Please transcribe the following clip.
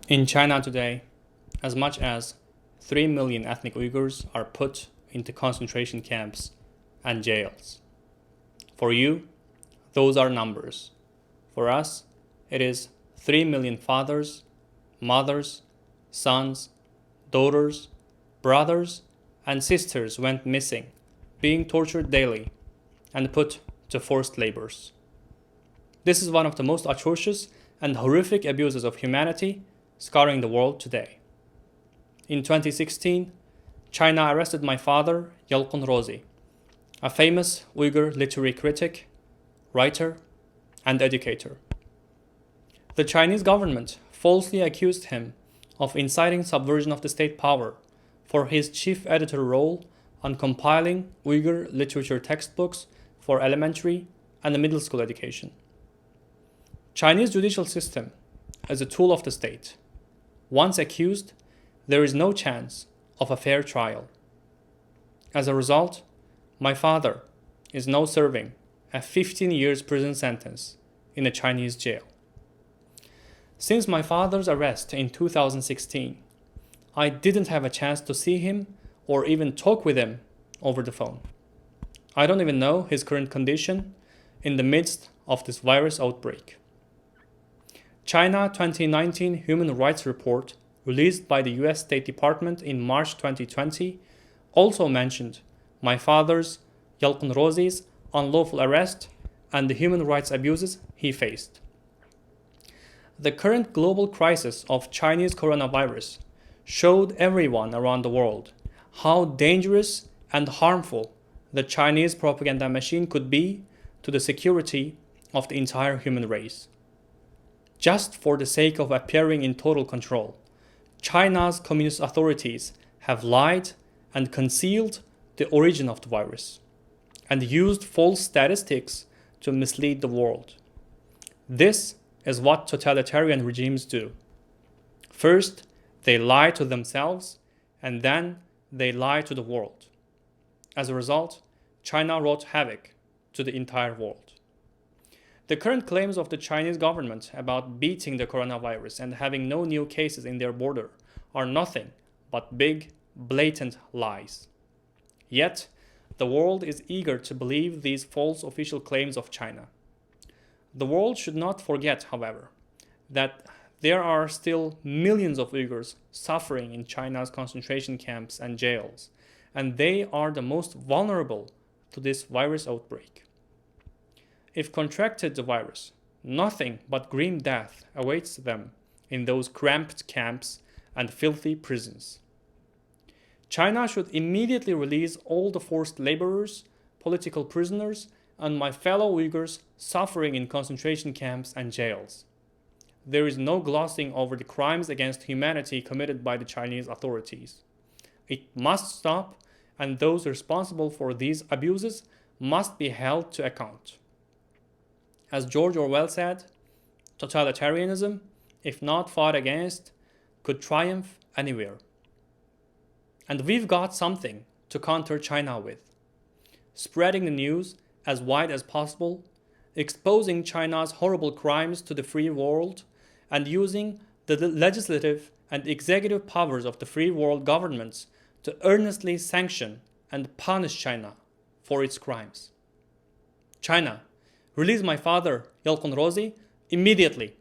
In China today, as much as 3 million ethnic Uyghurs are put into concentration camps and jails. For you, those are numbers. For us, it is 3 million fathers, mothers, sons, daughters, brothers, and sisters went missing, being tortured daily, and put to forced labors. This is one of the most atrocious and horrific abuses of humanity scarring the world today. In 2016, China arrested my father, Yalqun Rozi, a famous Uyghur literary critic, writer, and educator. The Chinese government falsely accused him of inciting subversion of the state power for his chief editor role on compiling Uyghur literature textbooks for elementary and middle school education. Chinese judicial system is a tool of the state. Once accused, there is no chance of a fair trial. As a result, my father is now serving a 15 years prison sentence in a Chinese jail. Since my father's arrest in 2016, I didn't have a chance to see him or even talk with him over the phone. I don't even know his current condition in the midst of this virus outbreak. China 2019 Human Rights Report released by the US State Department in March 2020 also mentioned my father's, Yalqun Rozi's, unlawful arrest and the human rights abuses he faced. The current global crisis of Chinese coronavirus showed everyone around the world how dangerous and harmful the Chinese propaganda machine could be to the security of the entire human race. Just for the sake of appearing in total control, China's communist authorities have lied and concealed the origin of the virus and used false statistics to mislead the world. This is what totalitarian regimes do. First, they lie to themselves, and then they lie to the world. As a result, China wrought havoc to the entire world. The current claims of the Chinese government about beating the coronavirus and having no new cases in their border are nothing but big, blatant lies. Yet, the world is eager to believe these false official claims of China. The world should not forget, however, that there are still millions of Uyghurs suffering in China's concentration camps and jails, and they are the most vulnerable to this virus outbreak. If contracted the virus, nothing but grim death awaits them in those cramped camps and filthy prisons. China should immediately release all the forced laborers, political prisoners, and my fellow Uyghurs suffering in concentration camps and jails. There is no glossing over the crimes against humanity committed by the Chinese authorities. It must stop, and those responsible for these abuses must be held to account. As George Orwell said, totalitarianism, if not fought against, could triumph anywhere. And we've got something to counter China with. Spreading the news as wide as possible, exposing China's horrible crimes to the free world, and using the legislative and executive powers of the free world governments to earnestly sanction and punish China for its crimes. China, release my father, Yalqun Rozi, immediately.